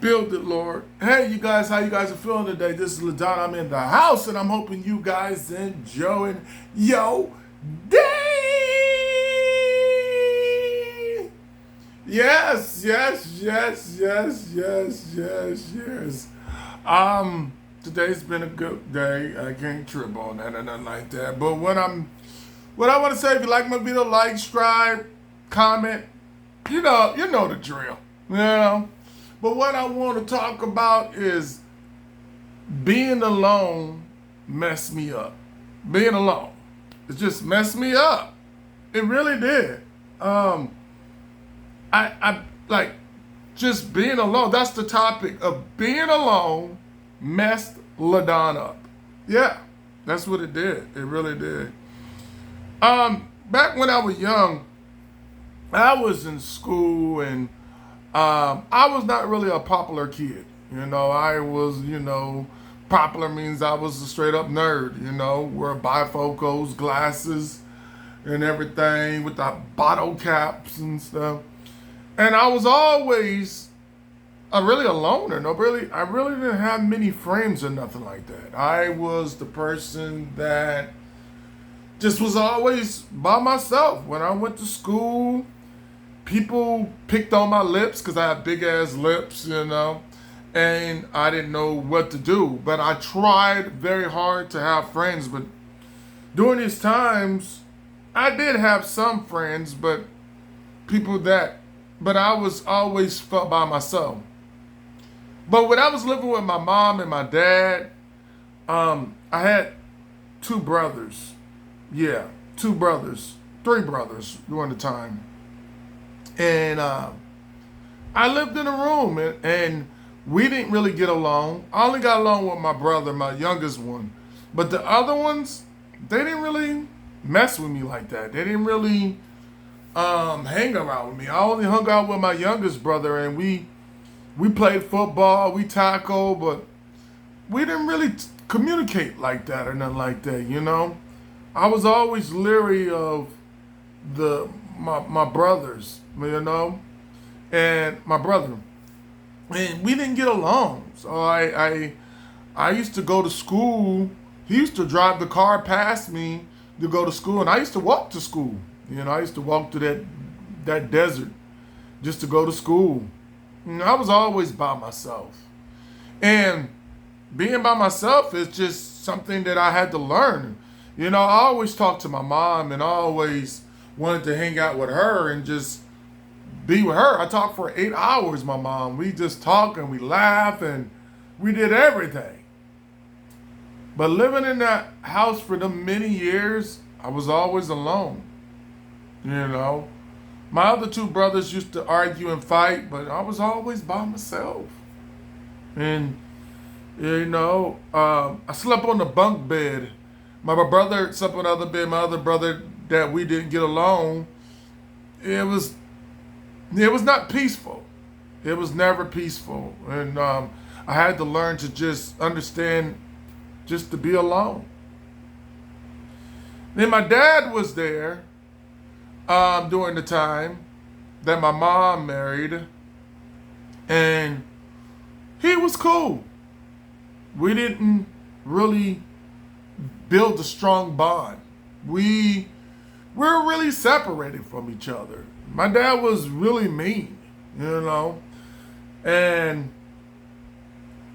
Build it, Lord. Hey, you guys, how you guys are feeling today? This is LaDon. I'm in the house, and I'm hoping you guys enjoying yo day. Yes. Today's been a good day. I can't trip on that or nothing like that. But what I want to say, if you like my video, like, subscribe, comment. You know the drill. You know. But what I want to talk about is being alone messed me up. Being alone. It just messed me up. It really did. I like just being alone. That's the topic of being alone messed LaDon up. Yeah, that's what it did. It really did. Back when I was young, I was in school and I was not really a popular kid. I was, popular means I was a straight up nerd, wear bifocals, glasses, and everything with the bottle caps and stuff. And I was always really a loner. I really didn't have many friends or nothing like that. I was the person that just was always by myself. When I went to school, people picked on my lips because I had big ass lips, and I didn't know what to do. But I tried very hard to have friends. But during these times, I did have some friends, but I was always felt by myself. But when I was living with my mom and my dad, I had two brothers. Yeah, two brothers, three brothers during the time. And I lived in a room, and we didn't really get along. I only got along with my brother, my youngest one. But the other ones, they didn't really mess with me like that. They didn't really hang around with me. I only hung out with my youngest brother, and we played football, we tackled, but we didn't really communicate like that or nothing like that. I was always leery of my brothers, and my brother, and we didn't get along. So I used to go to school. He used to drive the car past me to go to school, and I used to walk to school. I used to walk to that desert just to go to school. I was always by myself, and being by myself is just something that I had to learn. I always talked to my mom, and I always wanted to hang out with her and just be with her. I talked for 8 hours, my mom. We just talk and we laugh and we did everything. But living in that house for them many years, I was always alone. My other two brothers used to argue and fight, but I was always by myself. And, I slept on the bunk bed. My brother slept on the other bed. My other brother that we didn't get along, it was not peaceful. It was never peaceful. And I had to learn to just understand just to be alone. Then my dad was there during the time that my mom married, and he was cool. We didn't really build a strong bond. We were really separated from each other. My dad was really mean, and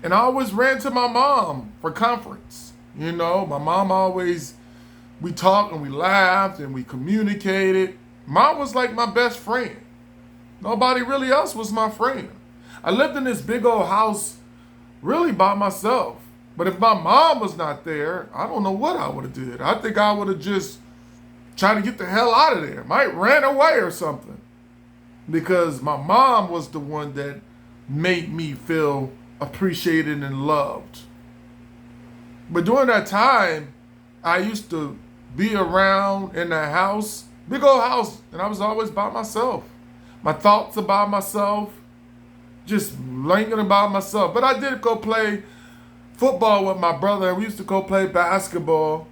I always ran to my mom for comforts. My mom always, we talked and we laughed and we communicated. Mom was like my best friend. Nobody really else was my friend. I lived in this big old house really by myself. But if my mom was not there, I don't know what I would have did. I think I would have just tried to get the hell out of there. Might ran away or something. Because my mom was the one that made me feel appreciated and loved. But during that time, I used to be around in the house, big old house, and I was always by myself. My thoughts about myself, just thinking about myself. But I did go play football with my brother. We used to go play basketball.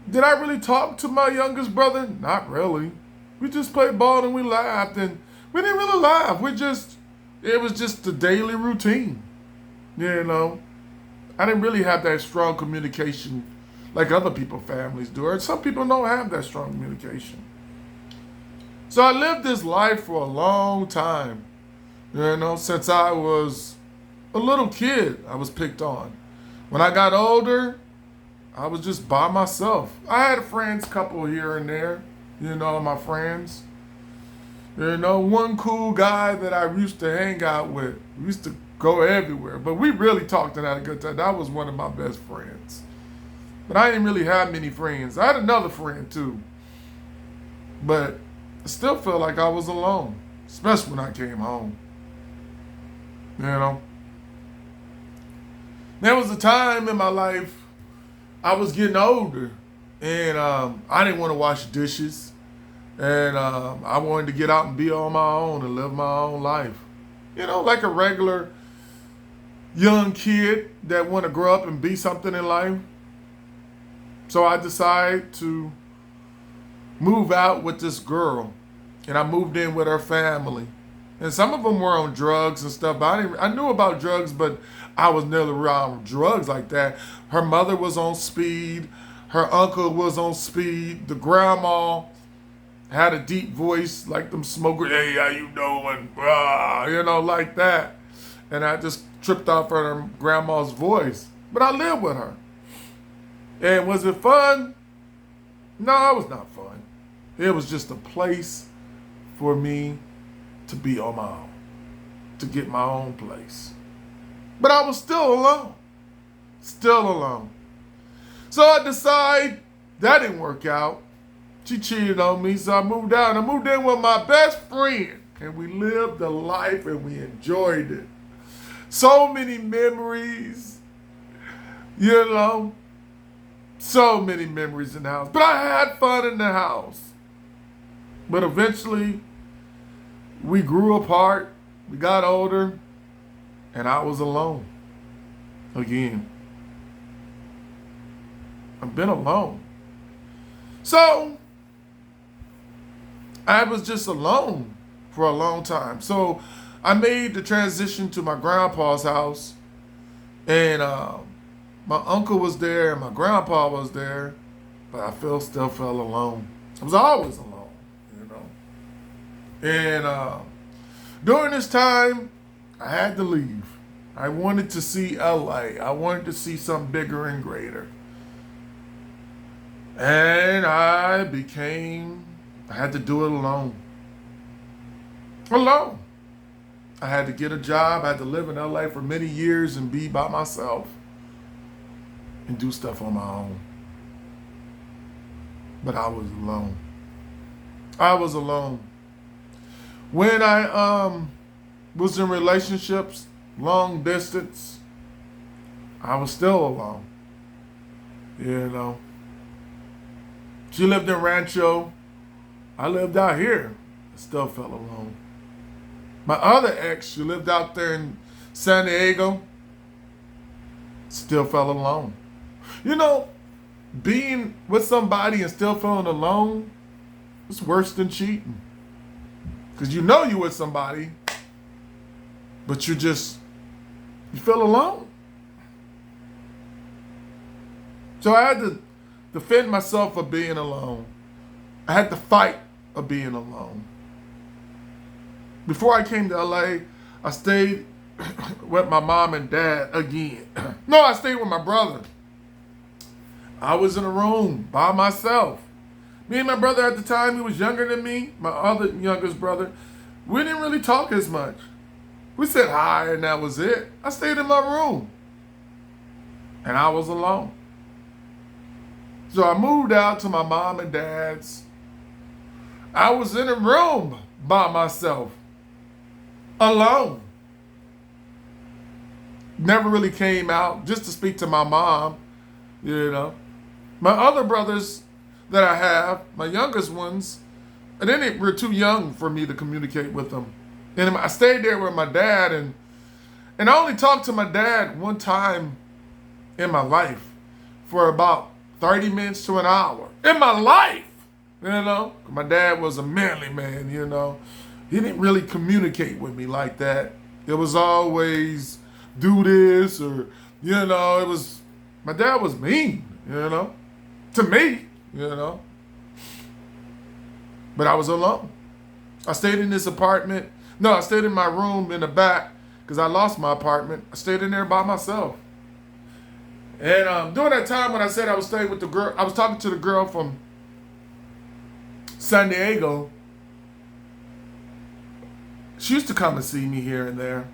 Did I really talk to my youngest brother? Not really. We just played ball and we laughed, and we didn't really laugh. We just It was just the daily routine. You know, I didn't really have that strong communication like other people's families do. Or some people don't have that strong communication. So I lived this life for a long time. You know, since I was a little kid, I was picked on. When I got older, I was just by myself. I had a friends couple here and there, you know, my friends. You know, one cool guy that I used to hang out with. We used to go everywhere, but we really talked and had a good time. That was one of my best friends. But I didn't really have many friends. I had another friend too. But I still felt like I was alone, especially when I came home. You know? There was a time in my life I was getting older, and I didn't want to wash dishes, and I wanted to get out and be on my own and live my own life. You know, like a regular young kid that want to grow up and be something in life. So I decided to move out with this girl, and I moved in with her family. And some of them were on drugs and stuff. But I knew about drugs, but I was never around drugs like that. Her mother was on speed. Her uncle was on speed. The grandma had a deep voice like them smokers. Hey, how you doing? You know, like that. And I just tripped off her grandma's voice. But I lived with her. And was it fun? No, it was not fun. It was just a place for me to be on my own, to get my own place. But I was still alone. Still alone. So I decided that didn't work out. She cheated on me, so I moved out. I moved in with my best friend, and we lived the life and we enjoyed it. So many memories, you know, so many memories in the house. But I had fun in the house. But eventually, we grew apart, we got older, and I was alone. Again. I've been alone. So, I was just alone for a long time. So, I made the transition to my grandpa's house, and my uncle was there, and my grandpa was there, but I still felt alone. I was always alone. And during this time, I had to leave. I wanted to see LA. I wanted to see something bigger and greater. And I had to do it alone. Alone. I had to get a job. I had to live in LA for many years and be by myself and do stuff on my own. But I was alone. I was alone. When I was in relationships, long distance, I was still alone. You know. She lived in Rancho. I lived out here. I still felt alone. My other ex, she lived out there in San Diego. Still felt alone. You know, being with somebody and still feeling alone is worse than cheating. Because you know you're with somebody, but you feel alone. So I had to defend myself of being alone. I had to fight of being alone. Before I came to LA, I stayed with my mom and dad again. No, I stayed with my brother. I was in a room by myself. Me and my brother at the time, he was younger than me, my other youngest brother. We didn't really talk as much. We said hi and that was it. I stayed in my room. And I was alone. So I moved out to my mom and dad's. I was in a room by myself. Alone. Never really came out just to speak to my mom, you know. My other brothers that I have, my youngest ones, and then they were too young for me to communicate with them. And I stayed there with my dad, and I only talked to my dad one time in my life for about 30 minutes to an hour. In my life, you know. My dad was a manly man, you know. He didn't really communicate with me like that. It was always do this or, it was, my dad was mean, to me, But I was alone. I stayed in this apartment. No, I stayed in my room in the back because I lost my apartment. I stayed in there by myself. And during that time when I said I was staying with the girl, I was talking to the girl from San Diego. She used to come and see me here and there,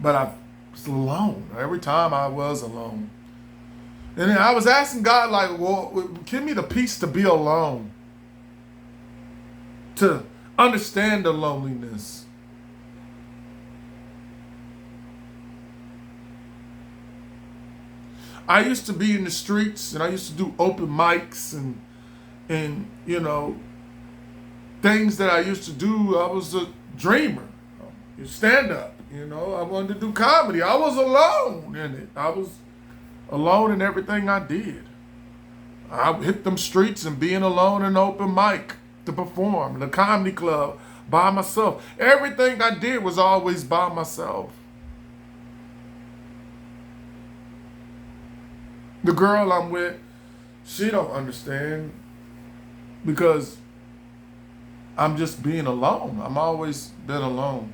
but I was alone. Every time I was alone. And then I was asking God, like, well, give me the peace to be alone, to understand the loneliness. I used to be in the streets and I used to do open mics and things that I used to do. I was a dreamer. You stand up, I wanted to do comedy. I was alone in it. I was alone in everything I did. I hit them streets and being alone in the open mic to perform, the comedy club by myself. Everything I did was always by myself. The girl I'm with, she don't understand because I'm just being alone. I'm always been alone.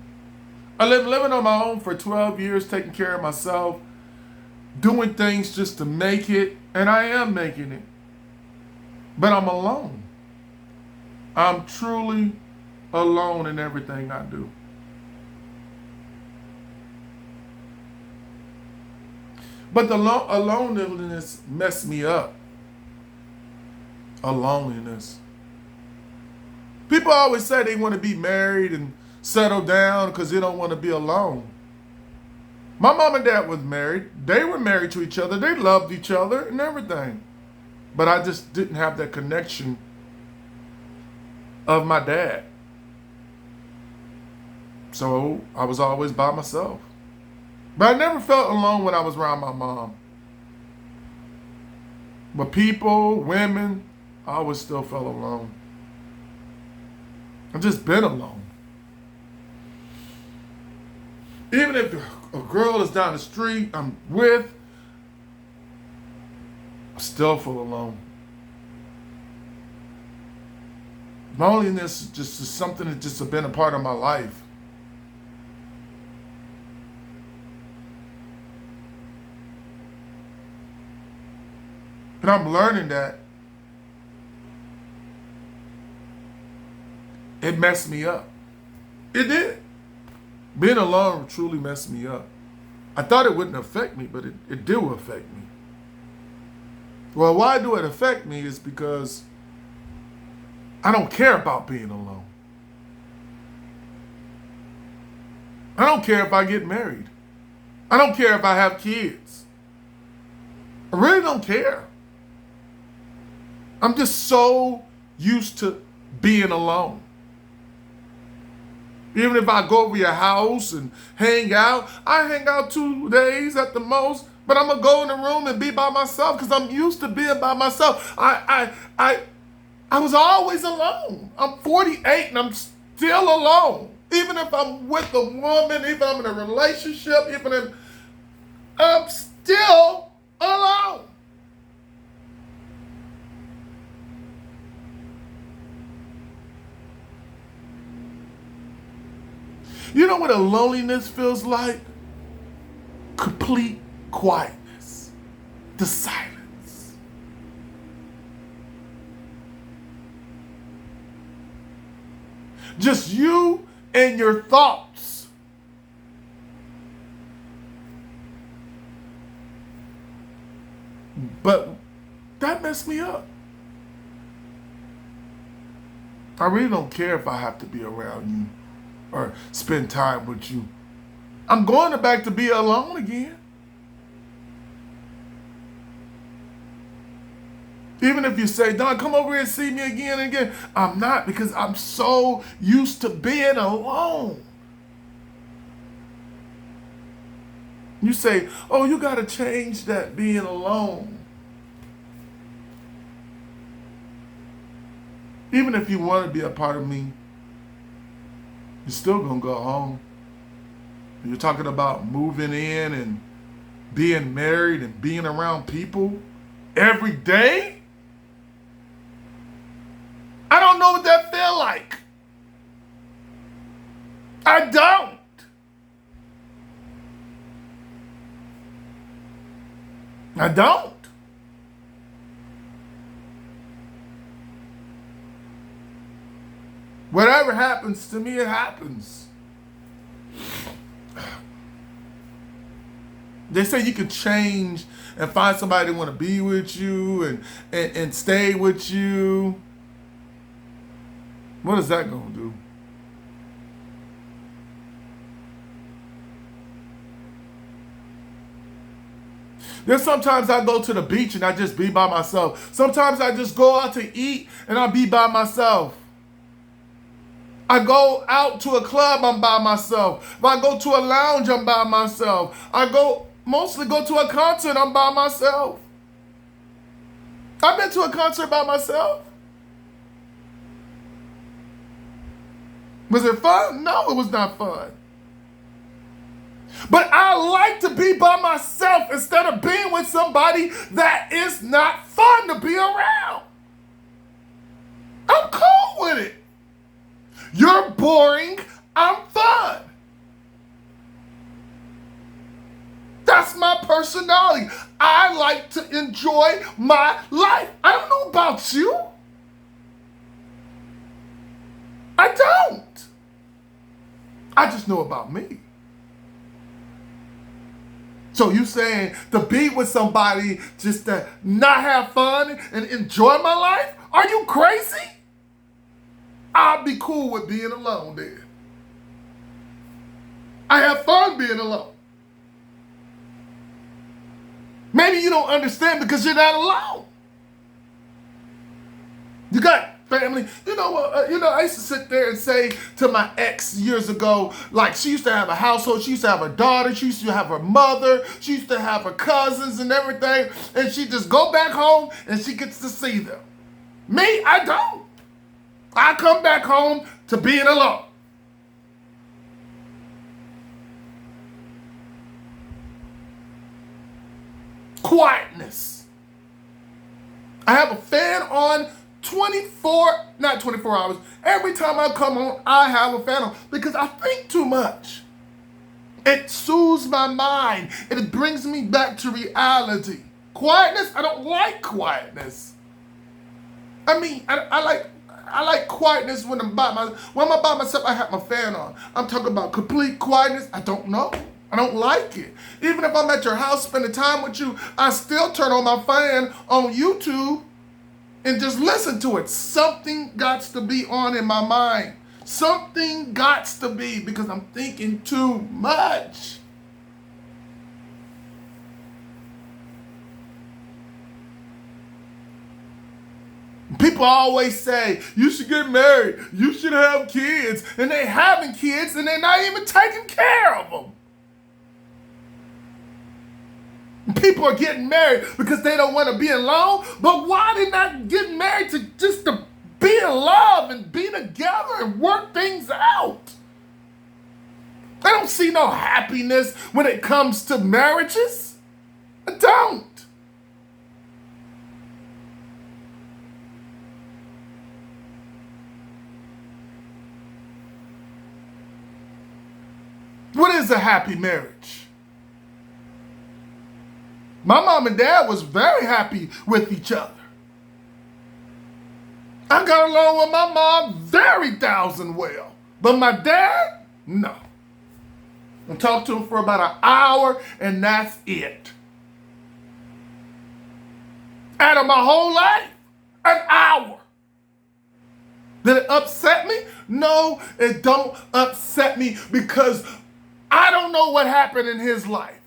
I living on my own for 12 years, taking care of myself, doing things just to make it, and I am making it. But I'm alone. I'm truly alone in everything I do. But the loneliness messed me up. A loneliness. People always say they want to be married and settle down because they don't want to be alone. My mom and dad was married. They were married to each other. They loved each other and everything. But I just didn't have that connection of my dad. So I was always by myself. But I never felt alone when I was around my mom. But people, women, I always still felt alone. I've just been alone. Even if a girl is down the street I'm with, I still feel alone. Loneliness is something that's just been a part of my life. And I'm learning that it messed me up. It did. Being alone truly messed me up. I thought it wouldn't affect me, but it do affect me. Well, why do it affect me is because I don't care about being alone. I don't care if I get married. I don't care if I have kids. I really don't care. I'm just so used to being alone. Even if I go over your house and hang out, I hang out 2 days at the most, but I'm gonna go in the room and be by myself because I'm used to being by myself. I was always alone. I'm 48 and I'm still alone. Even if I'm with a woman, even if I'm in a relationship, I'm still alone. You know what a loneliness feels like? Complete quietness. The silence. Just you and your thoughts. But that messed me up. I really don't care if I have to be around you or spend time with you. I'm going back to be alone again. Even if you say, Don, come over here and see me again and again. I'm not, because I'm so used to being alone. You say, oh, you got to change that being alone. Even if you want to be a part of me, you're still going to go home. You're talking about moving in and being married and being around people every day. I don't know what that feel like. I don't. I don't. Whatever happens to me, it happens. They say you can change and find somebody that want to be with you and stay with you. What is that going to do? There's sometimes I go to the beach and I just be by myself. Sometimes I just go out to eat and I be by myself. I go out to a club, I'm by myself. If I go to a lounge, I'm by myself. Mostly go to a concert, I'm by myself. I've been to a concert by myself. Was it fun? No, it was not fun. But I like to be by myself instead of being with somebody that is not fun to be around. I'm cool with it. You're boring, I'm fun. That's my personality. I like to enjoy my life. I don't know about you. I don't. I just know about me. So you saying to be with somebody just to not have fun and enjoy my life? Are you crazy? I'll be cool with being alone then. I have fun being alone. Maybe you don't understand because you're not alone. You got family. I used to sit there and say to my ex years ago, like she used to have a household, she used to have a daughter, she used to have her mother, she used to have her cousins and everything, and she just go back home and she gets to see them. Me, I don't. I come back home to being alone. Quietness. I have a fan on not 24 hours. Every time I come on, I have a fan on because I think too much. It soothes my mind. It brings me back to reality. Quietness, I don't like quietness. I mean, I like quietness when I'm by myself. When I'm by myself, I have my fan on. I'm talking about complete quietness. I don't know. I don't like it. Even if I'm at your house spending time with you, I still turn on my fan on YouTube and just listen to it. Something got to be on in my mind. Something got to be because I'm thinking too much. People always say, you should get married, you should have kids, and they having kids and they're not even taking care of them. People are getting married because they don't want to be alone, but why they not get married to be in love and be together and work things out? I don't see no happiness when it comes to marriages. I don't. What is a happy marriage? My mom and dad was very happy with each other. I got along with my mom very thousand well. But my dad, no. I talked to him for about an hour and that's it. Out of my whole life, an hour. Did it upset me? No, it don't upset me because I don't know what happened in his life.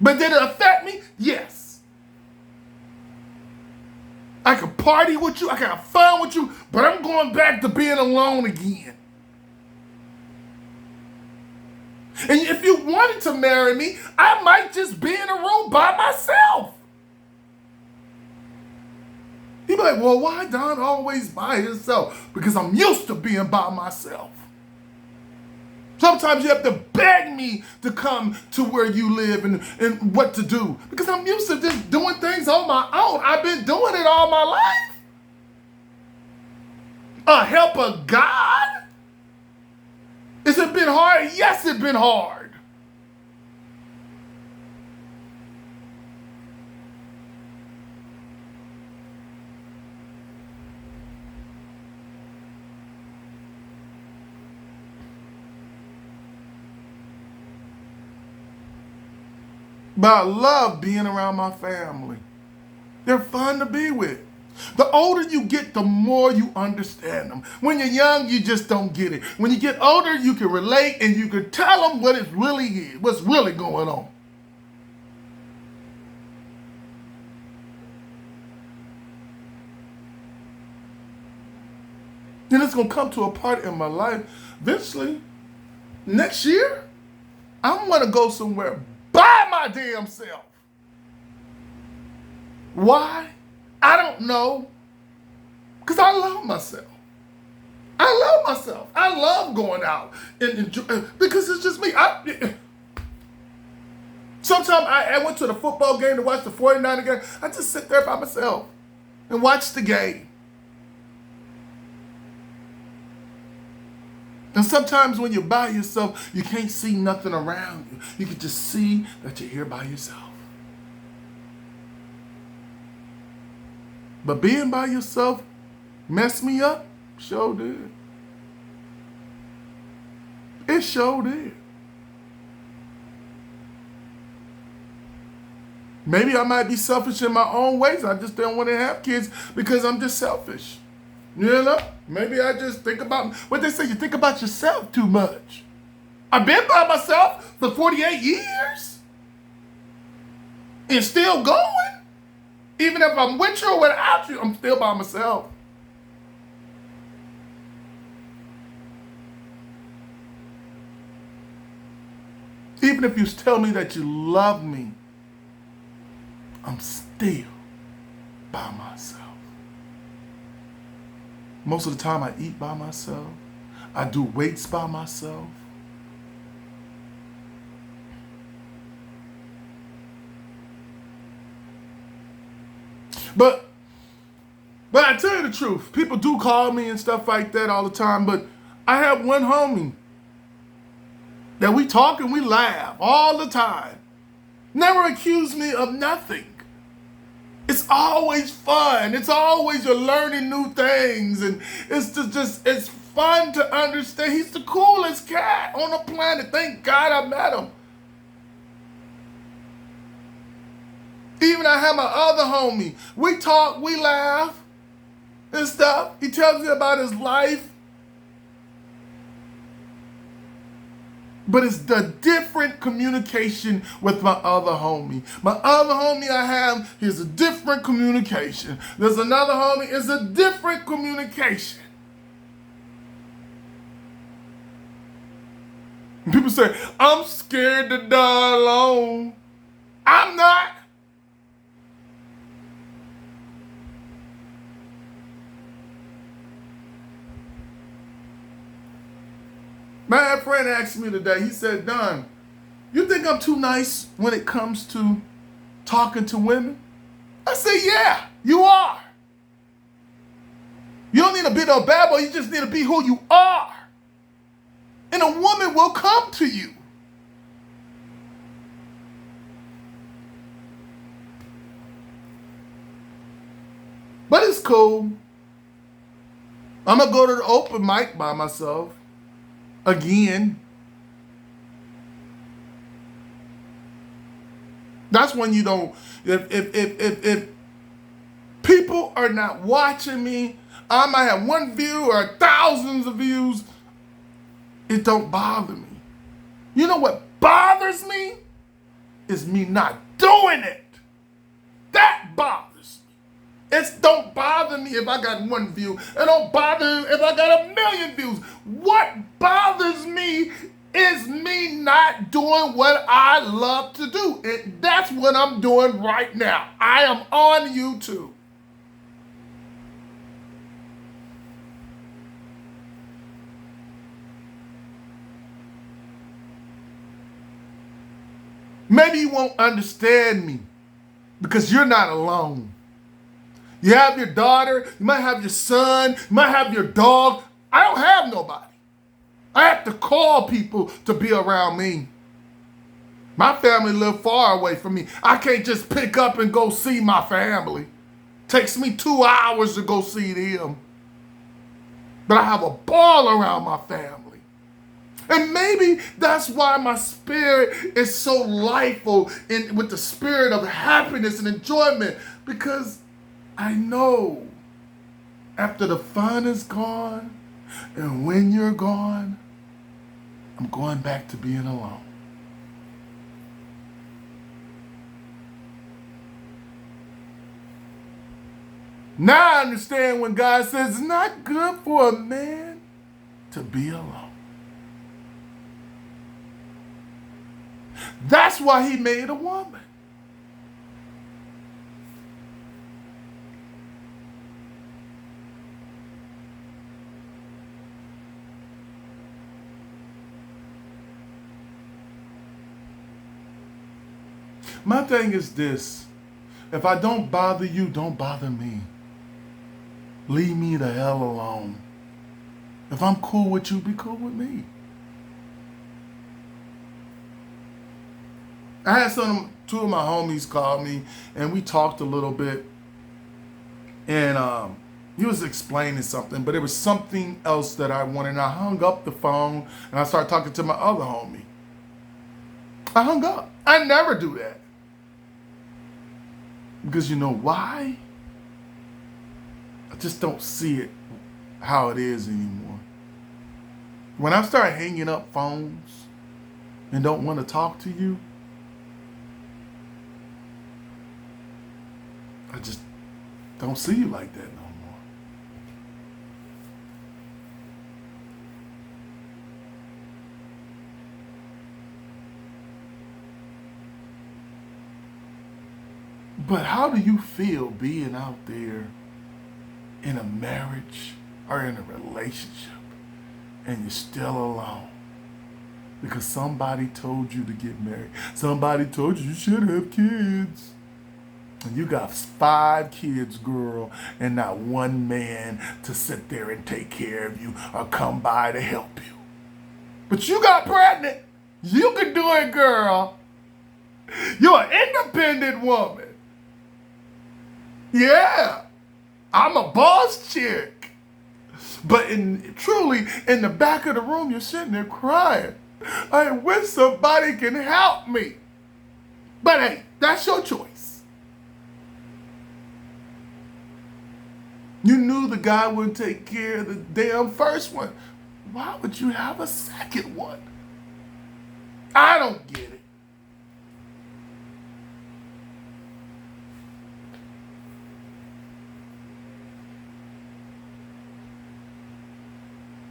But did it affect me? Yes. I can party with you, I can have fun with you, but I'm going back to being alone again. And if you wanted to marry me, I might just be in a room by myself. He'd be like, well, why Don always by himself? Because I'm used to being by myself. Sometimes you have to beg me to come to where you live and what to do. Because I'm used to just doing things on my own. I've been doing it all my life. A help of God? Has it been hard? Yes, it's been hard. But I love being around my family. They're fun to be with. The older you get, the more you understand them. When you're young, you just don't get it. When you get older, you can relate and you can tell them what it really is, what's really going on. Then it's going to come to a part in my life, eventually, next year, I'm going to go somewhere by my damn self. Why? I don't know. Because I love myself. I love myself. I love going out and enjoy, because it's just me. Sometimes I went to the football game to watch the 49er game. I just sit there by myself and watch the game. And sometimes when you're by yourself, you can't see nothing around you. You can just see that you're here by yourself. But being by yourself messed me up? Sure did. It sure did. Maybe I might be selfish in my own ways. I just don't want to have kids because I'm just selfish. You know? Maybe I just think about, what they say, you think about yourself too much. I've been by myself for 48 years. And still going. Even if I'm with you or without you, I'm still by myself. Even if you tell me that you love me, I'm still by myself. Most of the time I eat by myself. I do weights by myself. But I tell you the truth, people do call me and stuff like that all the time, but I have one homie that we talk and we laugh all the time. Never accuse me of nothing. It's always fun. It's always you're learning new things, and it's fun to understand. He's the coolest cat on the planet. Thank God I met him. Even I have my other homie. We talk, we laugh and stuff. He tells me about his life. But it's the different communication with my other homie. My other homie I have is a different communication. There's another homie, it's a different communication. And people say, I'm scared to die alone. I'm not. My friend asked me today, he said, Don, you think I'm too nice when it comes to talking to women? I said, yeah, you are. You don't need to be no bad boy, you just need to be who you are. And a woman will come to you. But it's cool. I'm going to go to the open mic by myself. Again. That's when you don't, if people are not watching me, I might have 1 view or thousands of views, it don't bother me. You know what bothers me? Is me not doing it. That bothers me. It don't bother me if I got 1 view. It don't bother if I got 1,000,000 views. What bothers me is me not doing what I love to do. And that's what I'm doing right now. I am on YouTube. Maybe you won't understand me because you're not alone. You have your daughter, you might have your son, you might have your dog. I don't have nobody. I have to call people to be around me. My family live far away from me. I can't just pick up and go see my family. Takes me 2 hours to go see them. But I have a ball around my family. And maybe that's why my spirit is so lifeful with the spirit of happiness and enjoyment. Because I know after the fun is gone and when you're gone, I'm going back to being alone. Now I understand when God says it's not good for a man to be alone. That's why he made a woman. My thing is this. If I don't bother you, don't bother me. Leave me the hell alone. If I'm cool with you, be cool with me. I had two of my homies call me, and we talked a little bit. And he was explaining something, but it was something else that I wanted. And I hung up the phone, and I started talking to my other homie. I hung up. I never do that. Because you know why? I just don't see it how it is anymore. When I start hanging up phones and don't want to talk to you, I just don't see you like that no more. But how do you feel being out there in a marriage or in a relationship and you're still alone? Because somebody told you to get married. Somebody told you should have kids. And you got 5 kids, girl, and not one man to sit there and take care of you or come by to help you. But you got pregnant. You can do it, girl. You're an independent woman. Yeah, I'm a boss chick. But truly, in the back of the room, you're sitting there crying. I wish somebody can help me. But hey, that's your choice. You knew the guy wouldn't take care of the damn first one. Why would you have a second one? I don't get it.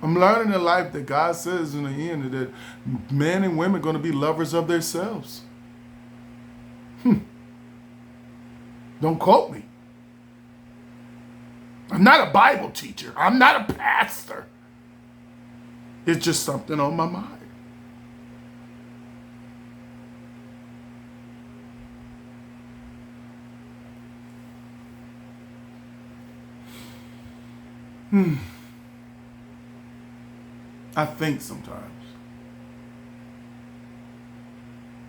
I'm learning in life that God says in the end that men and women are going to be lovers of themselves. Don't quote me. I'm not a Bible teacher. I'm not a pastor. It's just something on my mind. I think sometimes.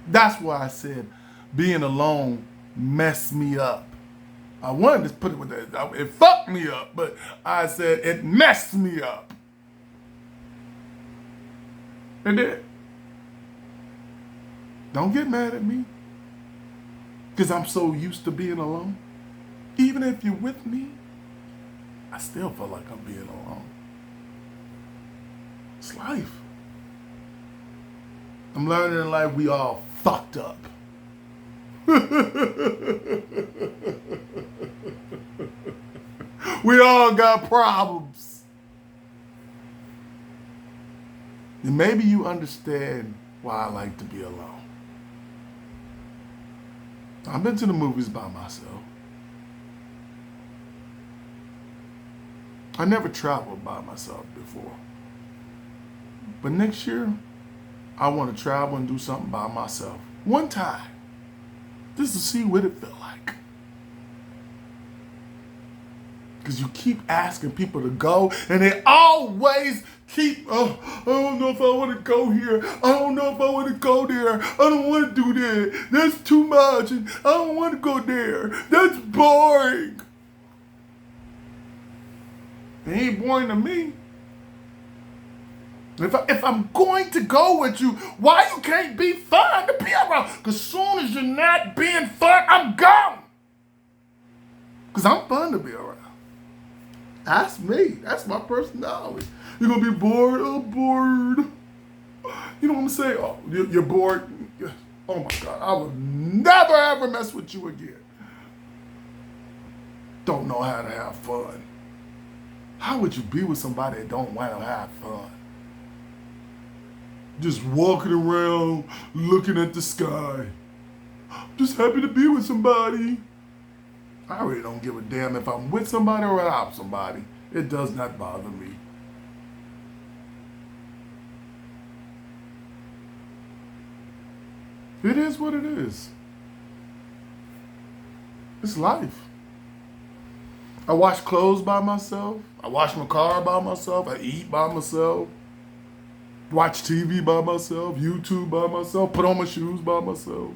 That's why I said being alone messed me up. I wanted to put it with that. It fucked me up, but I said it messed me up. It did. Don't get mad at me. Because I'm so used to being alone. Even if you're with me, I still feel like I'm being alone. It's life. I'm learning in life we all fucked up. We all got problems. And maybe you understand why I like to be alone. I've been to the movies by myself. I never traveled by myself before. But next year, I want to travel and do something by myself. One time. Just to see what it felt like. Because you keep asking people to go, and they always keep, oh, I don't know if I want to go here. I don't know if I want to go there. I don't want to do that. That's too much. And I don't want to go there. That's boring. It ain't boring to me. If I'm going to go with you, why you can't be fun to be around? Because as soon as you're not being fun, I'm gone. Because I'm fun to be around. That's me. That's my personality. You're going to be bored? Oh, bored. You know what I'm saying? Oh, you're bored? Oh, my God. I would never, ever mess with you again. Don't know how to have fun. How would you be with somebody that don't want to have fun? Just walking around, looking at the sky. Just happy to be with somebody. I really don't give a damn if I'm with somebody or without somebody. It does not bother me. It is what it is. It's life. I wash clothes by myself. I wash my car by myself. I eat by myself. Watch TV by myself. YouTube by myself. Put on my shoes by myself.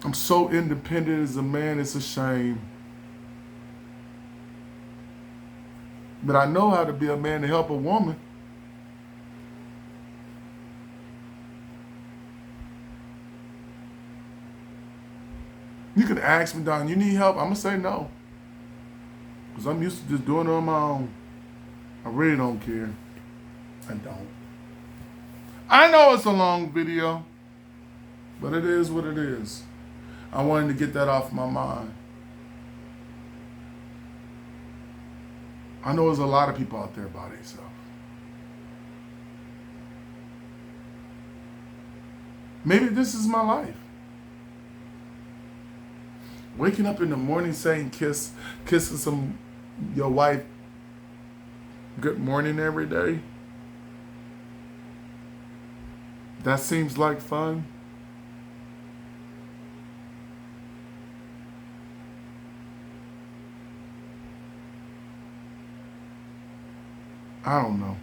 I'm so independent as a man, it's a shame. But I know how to be a man to help a woman. You can ask me, Don, you need help? I'm going to say no. Because I'm used to just doing it on my own. I really don't care. I don't. I know it's a long video, but it is what it is. I wanted to get that off my mind. I know there's a lot of people out there by themselves. Maybe this is my life. Waking up in the morning saying kissing your wife good morning every day. That seems like fun. I don't know.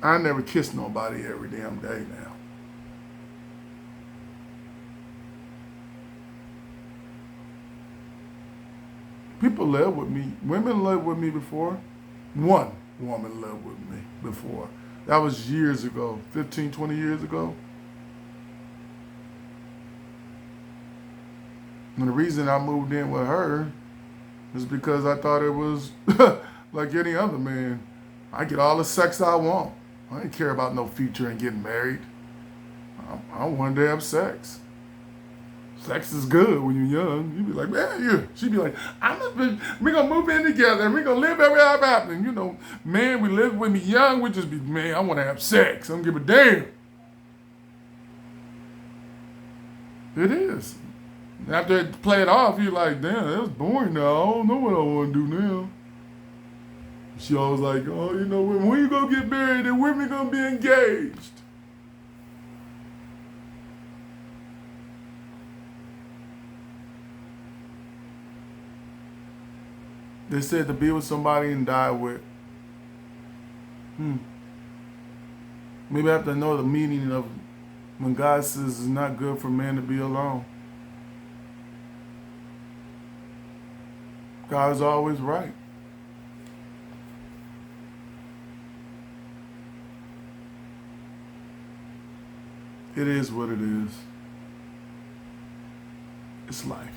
I never kiss nobody every damn day now. People lived with me. Women lived with me before. One woman lived with me before. That was years ago, 15, 20 years ago. And the reason I moved in with her is because I thought it was like any other man. I get all the sex I want. I ain't care about no future and getting married. I want to have sex. Sex is good when you're young. You be like, man, yeah. She be like, we gonna move in together and we gonna live every hour happening. You know, man, we live when we young, we just be, man, I want to have sex. I don't give a damn. It is. After they play it off, you're like, damn, that was boring now. I don't know what I want to do now. She always like, oh, you know, when you gonna get married and when we gonna be engaged? They said to be with somebody and die with. Maybe I have to know the meaning of when God says it's not good for man to be alone. God is always right. It is what it is. It's life.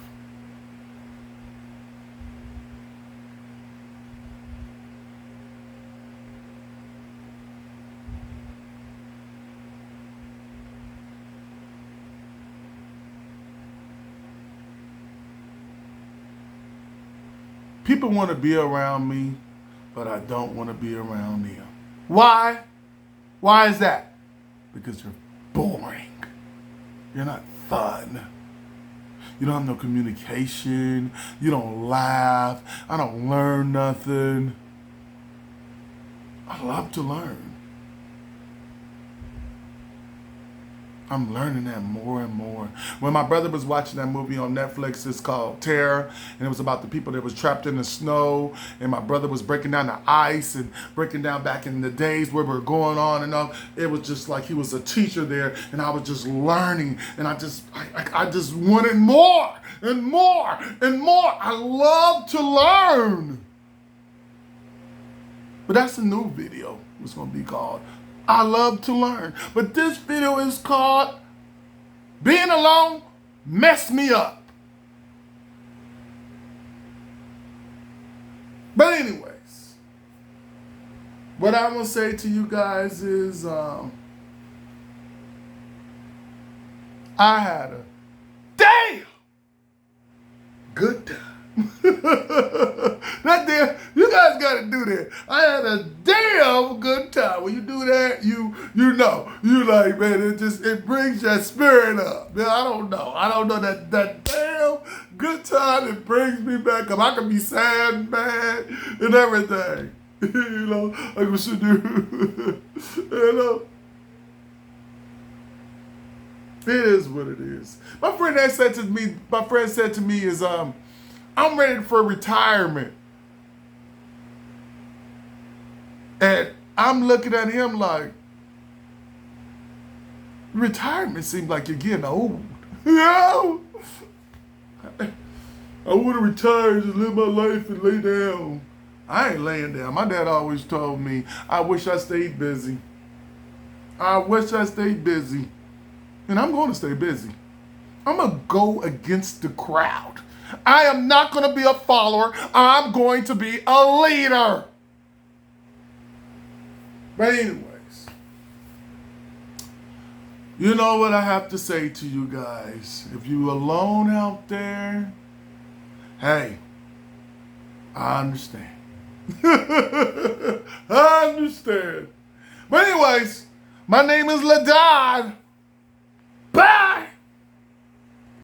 People want to be around me, but I don't want to be around them. Why? Why is that? Because you're boring. You're not fun. You don't have no communication. You don't laugh. I don't learn nothing. I love to learn. I'm learning that more and more. When my brother was watching that movie on Netflix, it's called Terror, and it was about the people that was trapped in the snow, and my brother was breaking down the ice and breaking down back in the days where we were going on and all. It was just like he was a teacher there, and I was just learning, and I just wanted more and more and more. I love to learn. But that's a new video. It's going to be called I Love to Learn. But this video is called Being Alone Messed Me Up. But anyways, what I'm going to say to you guys is I had a damn good time. That damn, you guys gotta do that. I had a damn good time. When you do that, you know, you like, man, it brings your spirit up. Man, I don't know that damn good time. It brings me back up. I can be sad and bad and everything. You know, like we should do. You know. It is what it is. My friend said to me is I'm ready for retirement. And I'm looking at him like, retirement seems like you're getting old. You know? I want to retire, just live my life and lay down. I ain't laying down. My dad always told me, I wish I stayed busy. I wish I stayed busy. And I'm going to stay busy. I'm going to go against the crowd. I am not going to be a follower. I'm going to be a leader. But anyways, you know what I have to say to you guys. If you alone out there, hey, I understand. I understand. But anyways, my name is LaDon. Bye!